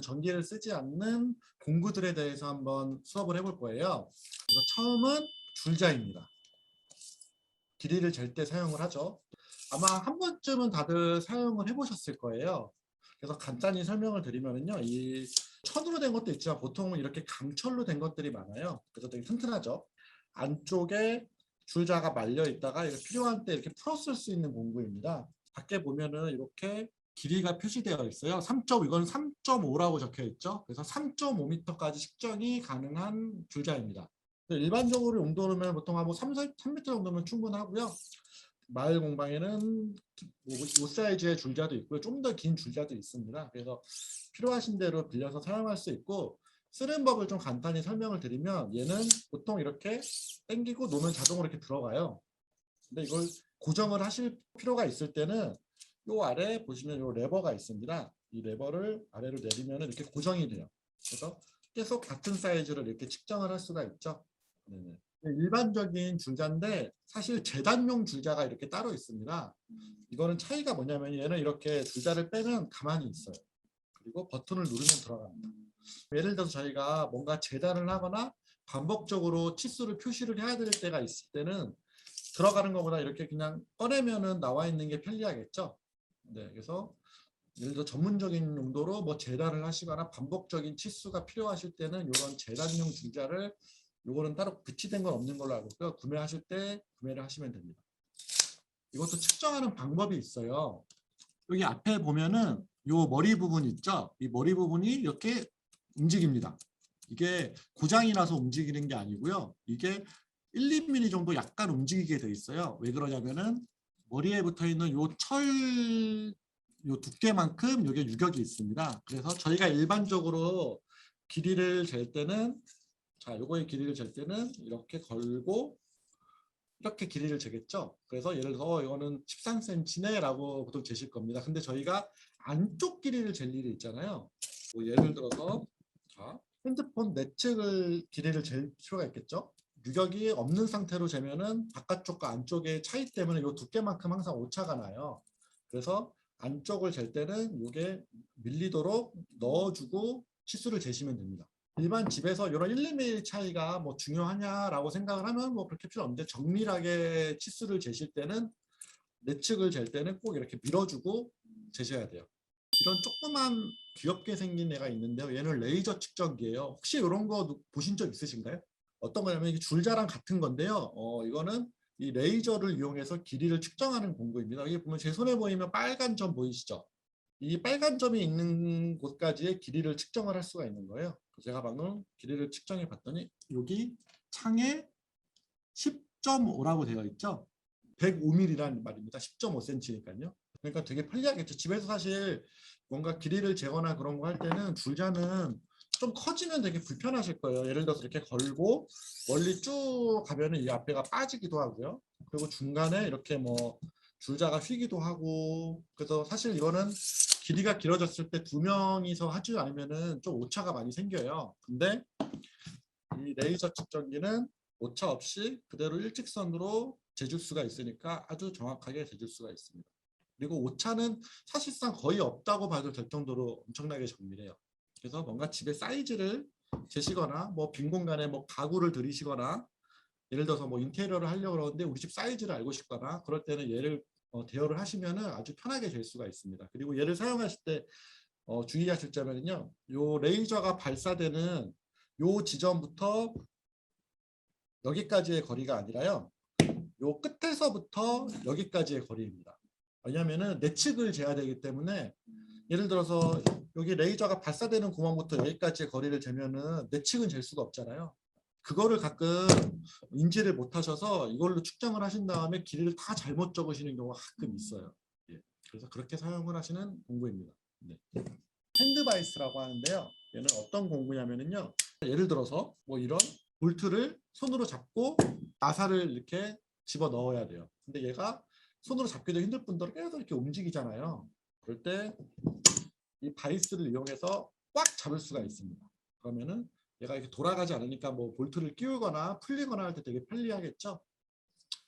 전기를 쓰지 않는 공구들에 대해서 한번 수업을 해볼 거예요. 그래서 처음은 줄자입니다. 길이를 잴 때 사용을 하죠. 아마 한 번쯤은 다들 사용을 해보셨을 거예요. 그래서 간단히 설명을 드리면요, 이 천으로 된 것도 있지만 보통은 이렇게 강철로 된 것들이 많아요. 그래서 되게 튼튼하죠. 안쪽에 줄자가 말려 있다가 필요한 때 이렇게 풀어 쓸 수 있는 공구입니다. 밖에 보면은 이렇게 길이가 표시되어 있어요. 3.5, 이건 3.5라고 적혀 있죠. 그래서 3.5m까지 측정이 가능한 줄자입니다. 일반적으로 용도로는 보통 한 3m 정도면 충분하고요. 마을 공방에는 5 사이즈의 줄자도 있고요. 좀 더 긴 줄자도 있습니다. 그래서 필요하신 대로 빌려서 사용할 수 있고, 쓰는 법을 좀 간단히 설명을 드리면, 얘는 보통 이렇게 당기고 놓으면 자동으로 이렇게 들어가요. 근데 이걸 고정을 하실 필요가 있을 때는 요 아래 보시면 요 레버가 있습니다. 이 레버를 아래로 내리면 이렇게 고정이 돼요. 그래서 계속 같은 사이즈를 이렇게 측정을 할 수가 있죠. 네네. 일반적인 줄자인데 사실 재단용 줄자가 이렇게 따로 있습니다. 이거는 차이가 뭐냐면 얘는 이렇게 줄자를 빼면 가만히 있어요. 그리고 버튼을 누르면 들어갑니다. 예를 들어서 저희가 뭔가 재단을 하거나 반복적으로 치수를 표시를 해야 될 때가 있을 때는 들어가는 것보다 이렇게 그냥 꺼내면은 나와 있는 게 편리하겠죠. 네, 그래서 예를 들어 전문적인 용도로 뭐 재단을 하시거나 반복적인 치수가 필요하실 때는 이런 재단용 줄자를, 요거는 따로 배치된 건 없는 걸로 알고 있고요. 구매하실 때 구매를 하시면 됩니다. 이것도 측정하는 방법이 있어요. 여기 앞에 보면은 요 머리 부분 있죠? 이 머리 부분이 이렇게 움직입니다. 이게 고장이 나서 움직이는 게 아니고요. 이게 1, 2mm 정도 약간 움직이게 돼 있어요. 왜 그러냐면은 머리에 붙어 있는 요 두께만큼 여기에 유격이 있습니다. 그래서 저희가 일반적으로 길이를 잴 때는, 자, 요거의 길이를 잴 때는 이렇게 걸고 이렇게 길이를 재겠죠. 그래서 예를 들어 이거는 13cm네 라고 보통 재실 겁니다. 근데 저희가 안쪽 길이를 잴 일이 있잖아요. 뭐 예를 들어서 자, 핸드폰 내측을 길이를 잴 필요가 있겠죠. 유격이 없는 상태로 재면은 바깥쪽과 안쪽의 차이 때문에 이 두께만큼 항상 오차가 나요. 그래서 안쪽을 잴 때는 이게 밀리도록 넣어주고 치수를 재시면 됩니다. 일반 집에서 이런 1, 2mm 차이가 뭐 중요하냐라고 생각을 하면 뭐 그렇게 필요 없는데, 정밀하게 치수를 재실 때는, 내측을 잴 때는 꼭 이렇게 밀어주고 재셔야 돼요. 이런 조그만 귀엽게 생긴 애가 있는데요. 얘는 레이저 측정기예요. 혹시 이런 거 보신 적 있으신가요? 어떤 거냐면 이게 줄자랑 같은 건데요. 이거는 이 레이저를 이용해서 길이를 측정하는 공구입니다. 여기 보면 제 손에 보이면 빨간 점 보이시죠? 이 빨간 점이 있는 곳까지의 길이를 측정을 할 수가 있는 거예요. 제가 방금 길이를 측정해 봤더니 여기 창에 10.5라고 되어 있죠. 105mm라는 말입니다. 10.5cm니까요. 그러니까 되게 편리하겠죠. 집에서 사실 뭔가 길이를 재거나 그런 거 할 때는 줄자는 좀 커지면 되게 불편하실 거예요. 예를 들어서 이렇게 걸고 멀리 쭉 가면은 이 앞에가 빠지기도 하고요. 그리고 중간에 이렇게 뭐 줄자가 휘기도 하고, 그래서 사실 이거는 길이가 길어졌을 때 두 명이서 하지 않으면은 좀 오차가 많이 생겨요. 근데 이 레이저 측정기는 오차 없이 그대로 일직선으로 재줄 수가 있으니까 아주 정확하게 재줄 수가 있습니다. 그리고 오차는 사실상 거의 없다고 봐도 될 정도로 엄청나게 정밀해요. 그래서 뭔가 집에 사이즈를 재시거나 뭐 빈 공간에 뭐 가구를 들이시거나, 예를 들어서 뭐 인테리어를 하려고 그러는데 우리 집 사이즈를 알고 싶거나 그럴 때는 얘를 대여를 하시면은 아주 편하게 잴 수가 있습니다. 그리고 얘를 사용하실 때 주의하실 점은요, 요 레이저가 발사되는 요 지점부터 여기까지의 거리가 아니라요, 요 끝에서부터 여기까지의 거리입니다. 왜냐하면은 내측을 재야 되기 때문에, 예를 들어서 여기 레이저가 발사되는 구멍부터 여기까지의 거리를 재면은 내측은 잴 수가 없잖아요. 그거를 가끔 인지를 못하셔서 이걸로 측정을 하신 다음에 길이를 다 잘못 적으시는 경우가 가끔 있어요. 예. 그래서 그렇게 사용을 하시는 공구입니다. 네. 핸드바이스라고 하는데요. 얘는 어떤 공구냐면요. 예를 들어서 뭐 이런 볼트를 손으로 잡고 나사를 이렇게 집어 넣어야 돼요. 근데 얘가 손으로 잡기도 힘들 뿐더러 계속 이렇게 움직이잖아요. 그럴 때 이 바이스를 이용해서 꽉 잡을 수가 있습니다. 그러면은 얘가 이렇게 돌아가지 않으니까 뭐 볼트를 끼우거나 풀리거나 할 때 되게 편리하겠죠.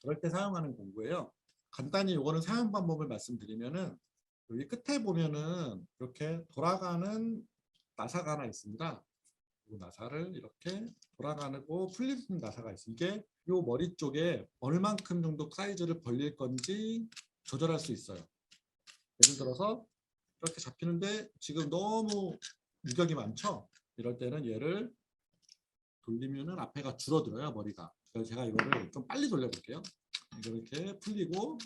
그럴 때 사용하는 공구예요. 간단히 요거는 사용 방법을 말씀드리면은 여기 끝에 보면은 이렇게 돌아가는 나사가 하나 있습니다. 이 나사를 이렇게 돌아가고 풀리는 나사가 있어요. 이게 요 머리 쪽에 얼만큼 정도 사이즈를 벌릴 건지 조절할 수 있어요. 예를 들어서 이렇게 잡히는데 지금 너무 유격이 많죠? 이럴 때는 얘를 돌리면은 앞에가 줄어들어요, 머리가. 그래서 제가 이거를 좀 빨리 돌려볼게요. 이렇게 풀리고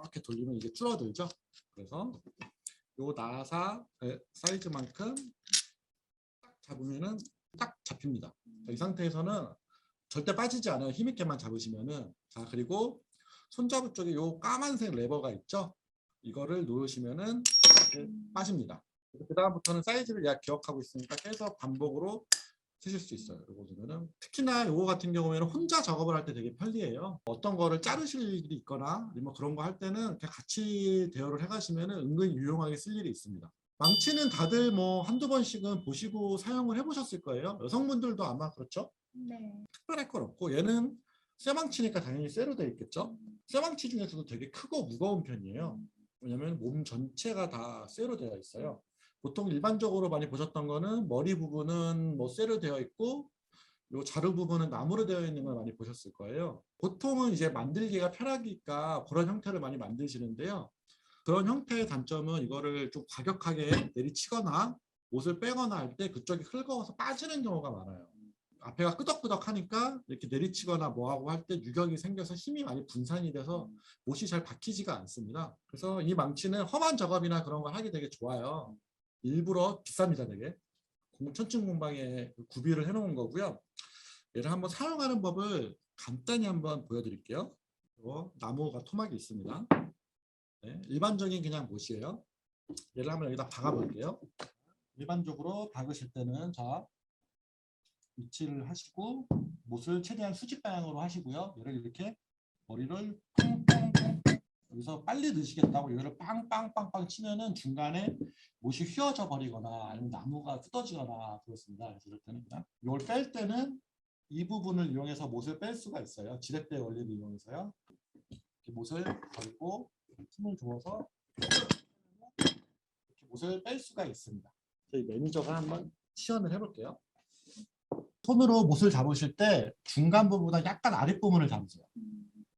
이렇게 돌리면 이게 줄어들죠. 그래서 요 나사 사이즈만큼 딱 잡으면은 딱 잡힙니다. 이 상태에서는 절대 빠지지 않아요. 힘있게만 잡으시면은. 자, 그리고 손잡이 쪽에 요 까만색 레버가 있죠. 이거를 누르시면은 이렇게 빠집니다. 그 다음부터는 사이즈를 약 기억하고 있으니까 계속 반복으로 쓰실 수 있어요. 요거 보면은 특히나 요거 같은 경우에는 혼자 작업을 할 때 되게 편리해요. 어떤 거를 자르실 일이 있거나 아니면 그런 거 할 때는 같이 대여를 해가시면은 은근히 유용하게 쓸 일이 있습니다. 망치는 다들 뭐 한두 번씩은 보시고 사용을 해보셨을 거예요. 여성분들도 아마 그렇죠? 네. 특별할 건 없고 얘는 쇠망치니까 당연히 쇠로 되어 있겠죠. 쇠망치 중에서도 되게 크고 무거운 편이에요. 왜냐면 몸 전체가 다 쇠로 되어 있어요. 보통 일반적으로 많이 보셨던 거는 머리 부분은 뭐 쇠로 되어 있고 요 자루 부분은 나무로 되어 있는 걸 많이 보셨을 거예요. 보통은 이제 만들기가 편하니까 그런 형태를 많이 만드시는데요. 그런 형태의 단점은 이거를 좀 과격하게 내리치거나 옷을 빼거나 할 때 그쪽이 흙어서 빠지는 경우가 많아요. 앞에가 끄덕끄덕하니까 이렇게 내리치거나 뭐하고 할 때 유격이 생겨서 힘이 많이 분산이 돼서 못이 잘 박히지가 않습니다. 그래서 이 망치는 험한 작업이나 그런 걸 하기 되게 좋아요. 일부러 비쌉니다, 되게. 천층 공방에 구비를 해놓은 거고요. 얘를 한번 사용하는 법을 간단히 한번 보여드릴게요. 나무가 토막이 있습니다. 네, 일반적인 그냥 못이에요. 얘를 한번 여기다 박아볼게요. 일반적으로 박으실 때는 자 위치를 하시고 못을 최대한 수직 방향으로 하시고요. 얘를 이렇게 머리를 팡팡팡 여기서 빨리 넣으시겠다고 얘를 빵빵빵빵 치면은 중간에 못이 휘어져 버리거나 아니면 나무가 뜯어지거나 그렇습니다. 그래서 이럴 때는 그냥 이걸 뺄 때는 이 부분을 이용해서 못을 뺄 수가 있어요. 지렛대 원리를 이용해서요. 이렇게 못을 걸고 힘을 줘서 이렇게 못을 뺄 수가 있습니다. 저희 매니저가 한번 시연을 해볼게요. 손으로 못을 잡으실 때 중간 부분보다 약간 아랫부분을 잡으세요.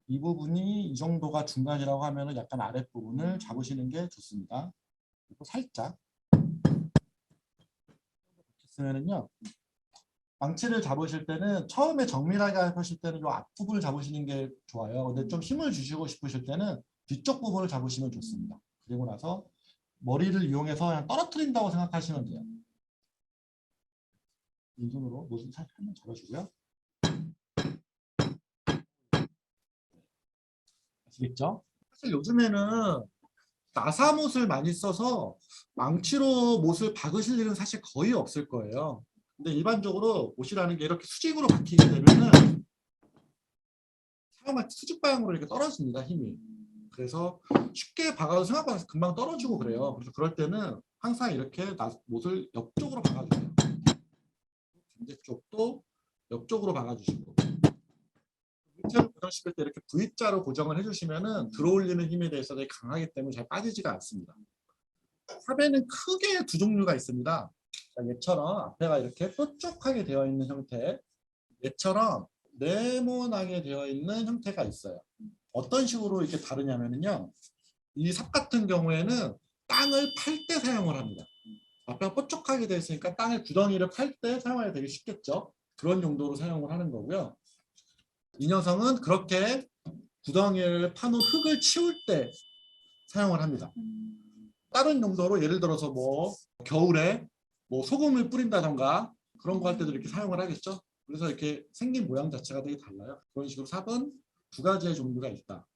이 부분이 이 정도가 중간이라고 하면 약간 아랫부분을 잡으시는 게 좋습니다. 그리고 살짝 쓰면은요. 망치를 잡으실 때는 처음에 정밀하게 하실 때는 이 앞부분을 잡으시는 게 좋아요. 근데 좀 힘을 주시고 싶으실 때는 뒤쪽 부분을 잡으시면 좋습니다. 그리고 나서 머리를 이용해서 그냥 떨어뜨린다고 생각하시면 돼요. 왼손으로 못을 살짝 한번 잡아주고요. 아시겠죠? 사실 요즘에는 나사못을 많이 써서 망치로 못을 박으실 일은 사실 거의 없을 거예요. 근데 일반적으로 못이라는 게 이렇게 수직으로 박히게 되면은 사용할 때 수직 방향으로 이렇게 떨어집니다, 힘이. 그래서 쉽게 박아도 생각보다 금방 떨어지고 그래요. 그래서 그럴 때는 항상 이렇게 못을 옆쪽으로 박아주세요. 반대쪽도 옆쪽으로 박아주시고. 밑으로 고정시킬 때 이렇게 V자로 고정을 해주시면은 들어올리는 힘에 대해서 되게 강하기 때문에 잘 빠지지가 않습니다. 삽에는 크게 두 종류가 있습니다. 얘처럼 앞에가 이렇게 뾰족하게 되어 있는 형태, 얘처럼 네모나게 되어 있는 형태가 있어요. 어떤 식으로 이렇게 다르냐면요. 이 삽 같은 경우에는 땅을 팔 때 사용을 합니다. 앞에가 뾰족하게 되어 있으니까 땅에 구덩이를 팔 때 사용하기 되게 쉽겠죠. 그런 용도로 사용을 하는 거고요. 이 녀석은 그렇게 구덩이를 파놓은 흙을 치울 때 사용을 합니다. 다른 용도로 예를 들어서 뭐 겨울에 뭐 소금을 뿌린다던가 그런 거 할 때도 이렇게 사용을 하겠죠. 그래서 이렇게 생긴 모양 자체가 되게 달라요. 그런 식으로 삽은 두 가지의 종류가 있다.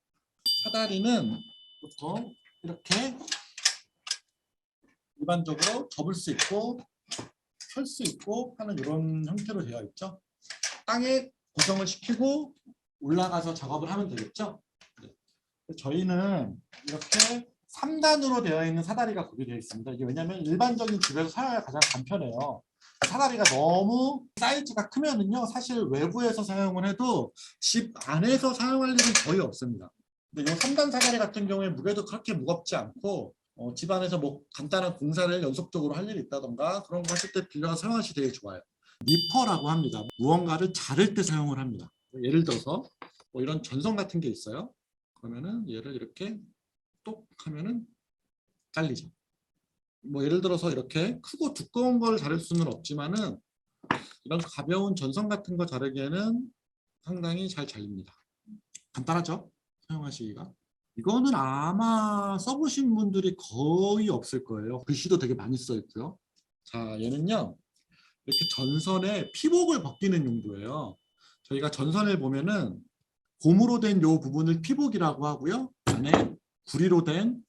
사다리는 보통 이렇게 일반적으로 접을 수 있고 펼 수 있고 하는 이런 형태로 되어 있죠. 땅에 고정을 시키고 올라가서 작업을 하면 되겠죠. 네. 저희는 이렇게 3단으로 되어 있는 사다리가 구비되어 있습니다. 이게 왜냐하면 일반적인 집에서 사용하기가 가장 간편해요. 사다리가 너무 사이즈가 크면은요, 사실 외부에서 사용을 해도 집 안에서 사용할 일은 거의 없습니다. 근데 이 3단 사다리 같은 경우에 무게도 그렇게 무겁지 않고 집 안에서 뭐 간단한 공사를 연속적으로 할 일이 있다던가 그런 거 하실 때 빌려서 사용하시 되게 좋아요. 니퍼라고 합니다. 무언가를 자를 때 사용을 합니다. 예를 들어서 뭐 이런 전선 같은 게 있어요. 그러면은 얘를 이렇게 똑 하면은 잘리죠. 뭐 예를 들어서 이렇게 크고 두꺼운 걸 자를 수는 없지만은 이런 가벼운 전선 같은 거 자르기에는 상당히 잘 잘립니다. 간단하죠? 사용하시기가. 이거는 아마 써보신 분들이 거의 없을 거예요. 글씨도 되게 많이 써 있고요. 자, 얘는요. 이렇게 전선에 피복을 벗기는 용도예요. 저희가 전선을 보면은 고무로 된 요 부분을 피복이라고 하고요. 안에 구리로 된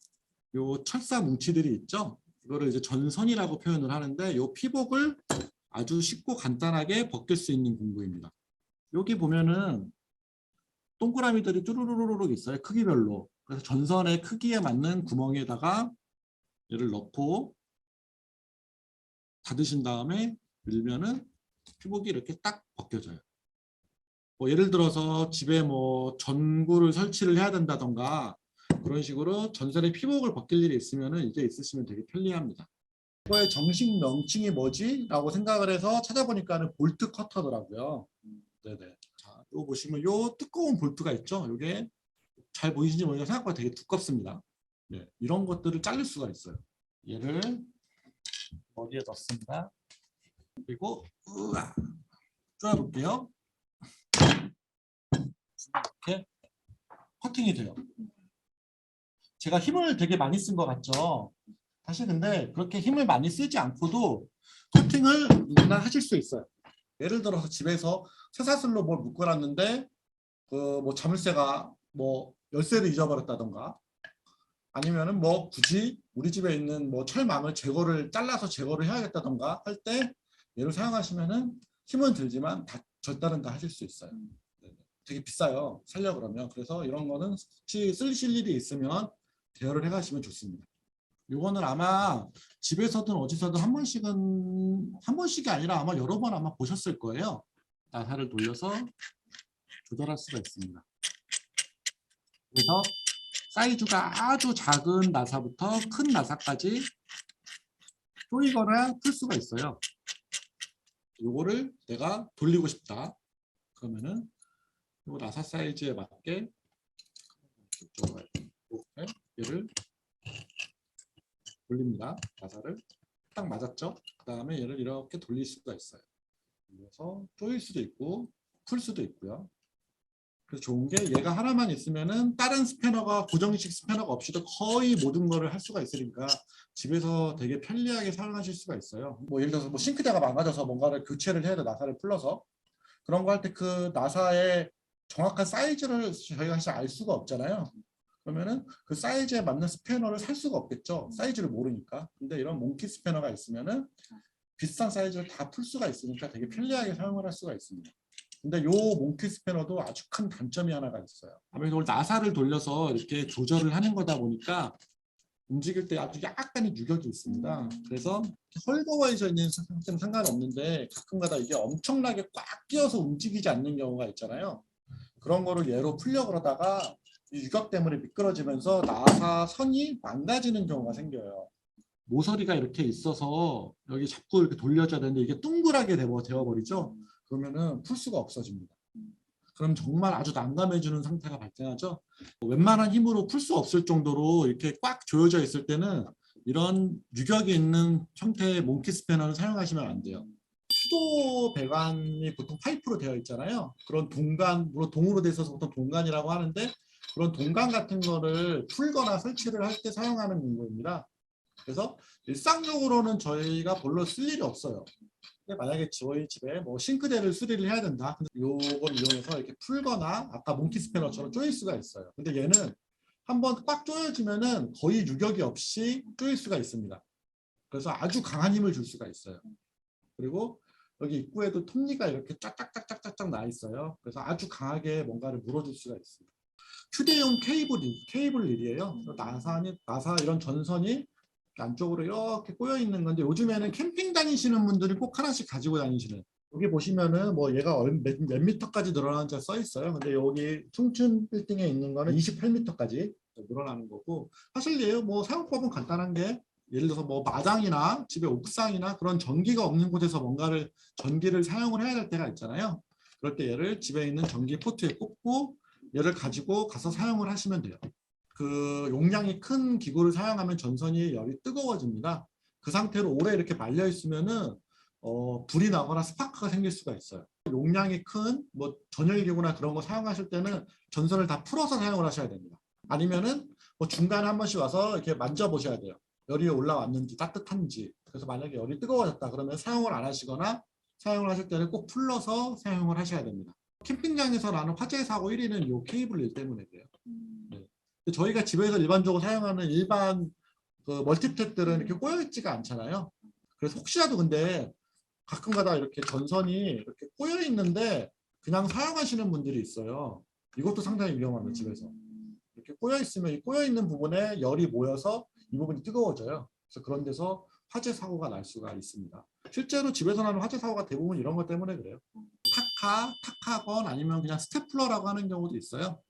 요 철사 뭉치들이 있죠. 이거를 이제 전선이라고 표현을 하는데 요 피복을 아주 쉽고 간단하게 벗길 수 있는 공구입니다. 여기 보면은 동그라미들이 쭈루루루룩 있어요. 크기별로. 그래서 전선의 크기에 맞는 구멍에다가 얘를 넣고 닫으신 다음에 밀면은 피복이 이렇게 딱 벗겨져요. 뭐 예를 들어서 집에 뭐 전구를 설치를 해야 된다던가 그런 식으로 전선의 피복을 벗길 일이 있으면은 이게 있으시면 되게 편리합니다. 이거의 정식 명칭이 뭐지? 라고 생각을 해서 찾아보니까는 볼트 커터더라고요. 네네. 자, 요 보시면 요 두꺼운 볼트가 있죠? 요게 잘 보이시는지 모르겠는데 생각보다 되게 두껍습니다. 네, 이런 것들을 자를 수가 있어요. 얘를 어디에 넣습니다. 그리고 으아, 쪼아볼게요. 이렇게 커팅이 돼요. 제가 힘을 되게 많이 쓴 것 같죠? 사실 근데 그렇게 힘을 많이 쓰지 않고도 커팅을 누구나 하실 수 있어요. 예를 들어서 집에서 쇠사슬로 뭘 묶어놨는데 그 뭐 자물쇠가 뭐 열쇠를 잊어버렸다던가 아니면은 뭐 굳이 우리 집에 있는 뭐 철망을 잘라서 제거를 해야겠다던가 할 때 얘를 사용하시면은 힘은 들지만 절단은 다 하실 수 있어요. 되게 비싸요. 살려 그러면. 그래서 이런 거는 혹시 쓰실 일이 있으면 대여를 해 가시면 좋습니다. 요거는 아마 집에서든 어디서든 한 번씩이 아니라 아마 여러 번 아마 보셨을 거예요. 나사를 돌려서 조절할 수가 있습니다. 그래서 사이즈가 아주 작은 나사부터 큰 나사까지 조이거나 풀 수가 있어요. 요거를 내가 돌리고 싶다. 그러면은 요 나사 사이즈에 맞게 이렇게 얘를 돌립니다. 나사를 딱 맞았죠? 그 다음에 얘를 이렇게 돌릴 수가 있어요. 그래서 조일 수도 있고 풀 수도 있고요. 그래서 좋은 게 얘가 하나만 있으면은 다른 스패너가 고정식 스패너가 없이도 거의 모든 거를 할 수가 있으니까 집에서 되게 편리하게 사용하실 수가 있어요. 뭐 예를 들어서 뭐 싱크대가 망가져서 뭔가를 교체를 해야 돼 나사를 풀러서 그런 거 할 때 그 나사의 정확한 사이즈를 저희가 사실 알 수가 없잖아요. 그러면은 그 사이즈에 맞는 스패너를 살 수가 없겠죠. 사이즈를 모르니까. 근데 이런 몽키 스패너가 있으면은 비슷한 사이즈를 다 풀 수가 있으니까 되게 편리하게 사용을 할 수가 있습니다. 근데 요 몽키 스패너도 아주 큰 단점이 하나가 있어요. 아무래도 나사를 돌려서 이렇게 조절을 하는 거다 보니까 움직일 때 아주 약간의 유격이 있습니다. 그래서 헐거워져 있는 상태는 상관없는데 가끔가다 이게 엄청나게 꽉 끼어서 움직이지 않는 경우가 있잖아요. 그런 거를 얘로 풀려고 그러다가 이 유격 때문에 미끄러지면서 나사 선이 망가지는 경우가 생겨요. 모서리가 이렇게 있어서 여기 자꾸 이렇게 돌려줘야 되는데 이게 둥글하게 되어버리죠. 그러면은 풀 수가 없어집니다. 그럼 정말 아주 난감해지는 상태가 발생하죠. 웬만한 힘으로 풀 수 없을 정도로 이렇게 꽉 조여져 있을 때는 이런 유격이 있는 형태의 몽키 스패너를 사용하시면 안 돼요. 수도 배관이 보통 파이프로 되어 있잖아요. 그런 동관, 물론 동으로 돼 있어서 보통 동관이라고 하는데 그런 동관 같은 거를 풀거나 설치를 할 때 사용하는 공구입니다. 그래서 일상적으로는 저희가 별로 쓸 일이 없어요. 근데 만약에 저희 집에 뭐 싱크대를 수리를 해야 된다. 근데 요걸 이용해서 이렇게 풀거나 아까 몽키 스패너처럼 조일 수가 있어요. 근데 얘는 한번 꽉 조여지면은 거의 유격이 없이 조일 수가 있습니다. 그래서 아주 강한 힘을 줄 수가 있어요. 그리고 여기 입구에도 톱니가 이렇게 쫙쫙쫙쫙쫙 나 있어요. 그래서 아주 강하게 뭔가를 물어줄 수가 있습니다. 휴대용 케이블 릴이에요. 나사 이런 전선이 안쪽으로 이렇게 꼬여 있는 건데 요즘에는 캠핑 다니시는 분들이 꼭 하나씩 가지고 다니시는. 여기 보시면은 뭐 얘가 몇 미터까지 늘어나는지 써 있어요. 근데 여기 숭춘 빌딩에 있는 거는 28미터까지 늘어나는 거고 사실 얘 뭐 사용법은 간단한 게 예를 들어서 뭐 마당이나 집에 옥상이나 그런 전기가 없는 곳에서 뭔가를 전기를 사용을 해야 될 때가 있잖아요. 그럴 때 얘를 집에 있는 전기 포트에 꽂고 얘를 가지고 가서 사용을 하시면 돼요. 그 용량이 큰 기구를 사용하면 전선이 열이 뜨거워집니다. 그 상태로 오래 이렇게 말려 있으면은 불이 나거나 스파크가 생길 수가 있어요. 용량이 큰 뭐 전열기구나 그런 거 사용하실 때는 전선을 다 풀어서 사용을 하셔야 됩니다. 아니면은 뭐 중간에 한 번씩 와서 이렇게 만져보셔야 돼요. 열이 올라왔는지 따뜻한지. 그래서 만약에 열이 뜨거워졌다 그러면 사용을 안 하시거나 사용을 하실 때는 꼭 풀러서 사용을 하셔야 됩니다. 캠핑장에서 나는 화재 사고 1위는 이 케이블 일 때문에 그래요. 네. 저희가 집에서 일반적으로 사용하는 일반 그 멀티탭들은 이렇게 꼬여 있지가 않잖아요. 그래서 혹시라도 근데 가끔가다 이렇게 전선이 이렇게 꼬여 있는데 그냥 사용하시는 분들이 있어요. 이것도 상당히 위험합니다. 집에서 이렇게 꼬여 있으면 이 꼬여 있는 부분에 열이 모여서 이 부분이 뜨거워져요. 그래서 그런 데서 화재 사고가 날 수가 있습니다. 실제로 집에서 나는 화재 사고가 대부분 이런 것 때문에 그래요. 타카건 아니면 그냥 스테플러라고 하는 경우도 있어요.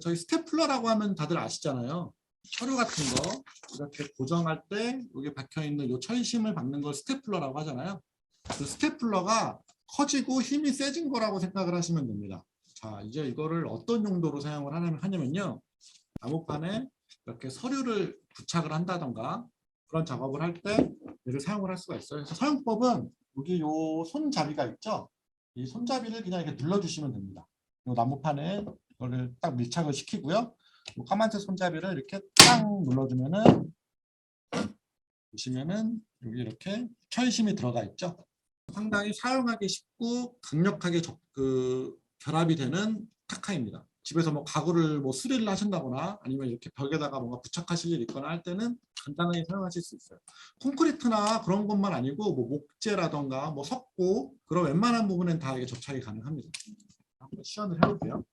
저희 스테플러라고 하면 다들 아시잖아요. 서류 같은 거 이렇게 고정할 때 여기 박혀 있는 이 철심을 박는 걸 스테플러라고 하잖아요. 그 스테플러가 커지고 힘이 세진 거라고 생각을 하시면 됩니다. 자, 이제 이거를 어떤 용도로 사용을 하냐면요. 나무판에 이렇게 서류를 부착을 한다던가 그런 작업을 할 때 얘를 사용을 할 수가 있어요. 그래서 사용법은 여기 요 손잡이가 있죠. 이 손잡이를 그냥 이렇게 눌러주시면 됩니다. 이 나무판에 이거를 딱 밀착을 시키고요. 이 까만색 손잡이를 이렇게 딱 눌러주면은 보시면은 여기 이렇게 철심이 들어가 있죠. 상당히 사용하기 쉽고 강력하게 결합이 되는 타카입니다. 집에서 뭐 가구를 뭐 수리를 하신다거나 아니면 이렇게 벽에다가 뭔가 부착하실 일 있거나 할 때는 간단하게 사용하실 수 있어요. 콘크리트나 그런 것만 아니고 뭐 목재라던가 뭐 석고 그런 웬만한 부분엔 다 이게 접착이 가능합니다. 한번 시연을 해볼게요.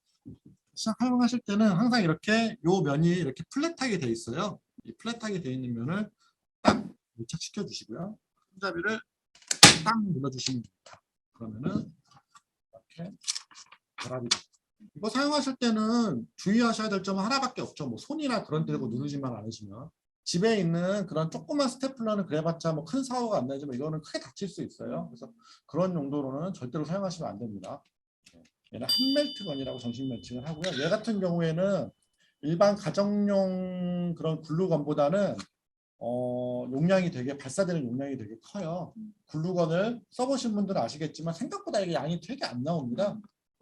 사용하실 때는 항상 이렇게 요 면이 이렇게 플랫하게 돼 있어요. 이 플랫하게 돼 있는 면을 딱 밀착시켜 주시고요. 손잡이를 딱 눌러주시면 됩니다. 그러면은 이렇게 결합이 됩니다. 이거 사용하실 때는 주의하셔야 될 점은 하나밖에 없죠. 뭐 손이나 그런 데 대고 누르지만 않으시면 집에 있는 그런 조그만 스테플러는 그래봤자 뭐 큰 사고가 안 나지만 이거는 크게 다칠 수 있어요. 그래서 그런 용도로는 절대로 사용하시면 안 됩니다. 얘는 한멜트건이라고 정식 명칭을 하고요. 얘 같은 경우에는 일반 가정용 그런 글루건보다는 용량이 되게 발사되는 용량이 되게 커요. 글루건을 써보신 분들은 아시겠지만 생각보다 이게 양이 되게 안 나옵니다.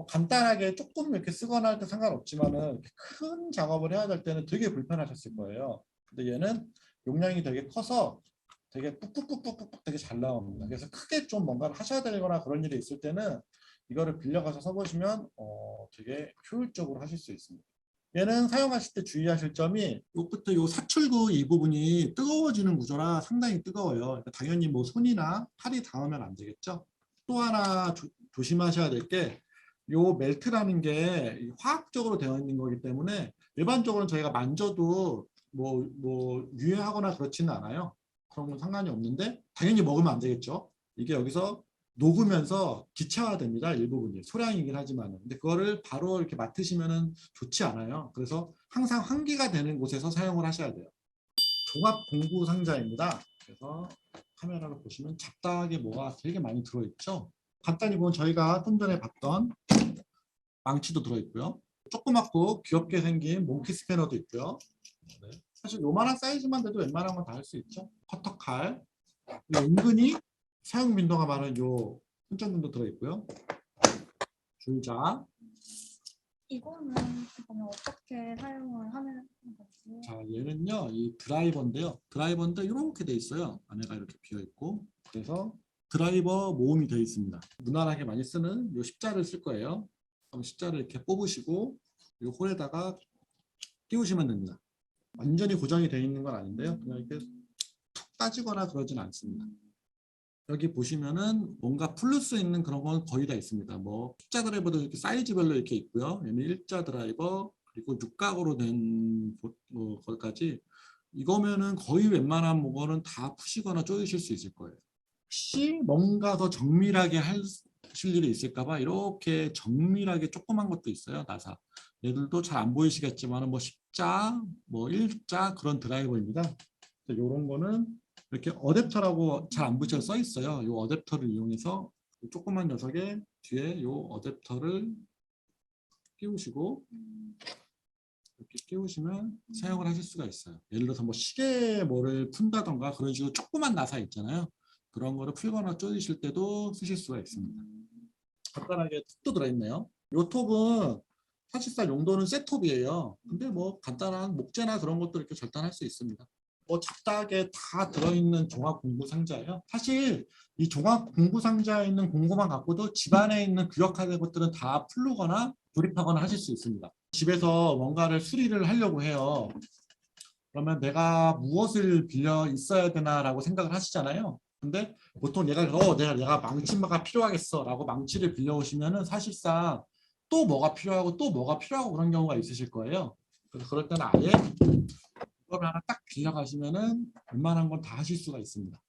간단하게 조금 이렇게 쓰거나 할 때 상관없지만은 큰 작업을 해야 될 때는 되게 불편하셨을 거예요. 근데 얘는 용량이 되게 커서 되게 뚝뚝뚝뚝뚝 되게 잘 나옵니다. 그래서 크게 좀 뭔가를 하셔야 되거나 그런 일이 있을 때는 이거를 빌려가서 써보시면 되게 효율적으로 하실 수 있습니다. 얘는 사용하실 때 주의하실 점이 요부터 요 사출구 이 부분이 뜨거워지는 구조라 상당히 뜨거워요. 그러니까 당연히 뭐 손이나 팔이 닿으면 안 되겠죠. 또 하나 조심하셔야 될 게 요 멜트라는 게 화학적으로 되어 있는 거기 때문에 일반적으로 저희가 만져도 뭐 유해하거나 그렇지는 않아요. 그런 건 상관이 없는데 당연히 먹으면 안 되겠죠. 이게 여기서 녹으면서 기체화됩니다. 일부분이 소량이긴 하지만 근데 그거를 바로 이렇게 맡으시면은 좋지 않아요. 그래서 항상 환기가 되는 곳에서 사용을 하셔야 돼요. 종합 공구 상자입니다. 그래서 카메라로 보시면 잡다하게 뭐가 되게 많이 들어있죠. 간단히 보면 저희가 좀 전에 봤던 망치도 들어있고요. 조그맣고 귀엽게 생긴 몽키 스패너도 있고요. 네. 사실 요만한 사이즈만 돼도 웬만한 건 다 할 수 있죠. 커터칼, 은근히 사용 빈도가 많은 요 손전등도 들어있고요. 줄자. 이거는 그러면 어떻게 사용을 하는 건지? 자, 얘는요, 이 드라이버인데요. 드라이버인데 이렇게 돼 있어요. 안에가 이렇게 비어 있고. 그래서 드라이버 모음이 되어 있습니다. 무난하게 많이 쓰는 요 십자를 쓸 거예요. 그럼 십자를 이렇게 뽑으시고 이 홀에다가 끼우시면 됩니다. 완전히 고정이 되어 있는 건 아닌데요. 그냥 이렇게 툭 따지거나 그러진 않습니다. 여기 보시면은 뭔가 풀릴 수 있는 그런 건 거의 다 있습니다. 뭐 십자 드라이버도 이렇게 사이즈별로 이렇게 있고요. 얘는 일자 드라이버, 그리고 육각으로 된 것까지 이거면은 거의 웬만한 거는 다 푸시거나 조이실 수 있을 거예요. 혹시 뭔가 더 정밀하게 하실 일이 있을까봐 이렇게 정밀하게 조그만 것도 있어요. 나사. 얘들도 잘 안 보이시겠지만 뭐 10자, 뭐 1자 그런 드라이버입니다. 이런 거는 이렇게 어댑터라고 잘 안 보이게 써 있어요. 이 어댑터를 이용해서 조그만 녀석에 뒤에 이 어댑터를 끼우시고 이렇게 끼우시면 사용을 하실 수가 있어요. 예를 들어서 뭐 시계 뭐를 푼다던가 그런 식으로 조그만 나사 있잖아요. 그런 거를 풀거나 조이실 때도 쓰실 수가 있습니다. 간단하게 톱도 들어있네요. 이 톱은 사실상 용도는 셋톱이에요. 근데 뭐 간단한 목재나 그런 것도 이렇게 절단할 수 있습니다. 뭐 잡다하게 다 들어있는 종합 공구 상자예요. 사실 이 종합 공구 상자에 있는 공구만 갖고도 집안에 있는 규격화된 것들은 다 풀거나 조립하거나 하실 수 있습니다. 집에서 뭔가를 수리를 하려고 해요. 그러면 내가 무엇을 빌려 있어야 되나라고 생각을 하시잖아요. 근데 보통 내가 망치가 필요하겠어 라고 망치를 빌려 오시면은 사실상 또 뭐가 필요하고 또 뭐가 필요하고 그런 경우가 있으실 거예요. 그래서 그럴 때는 아예 이걸 하나 딱 빌려 가시면은 웬만한 건 다 하실 수가 있습니다.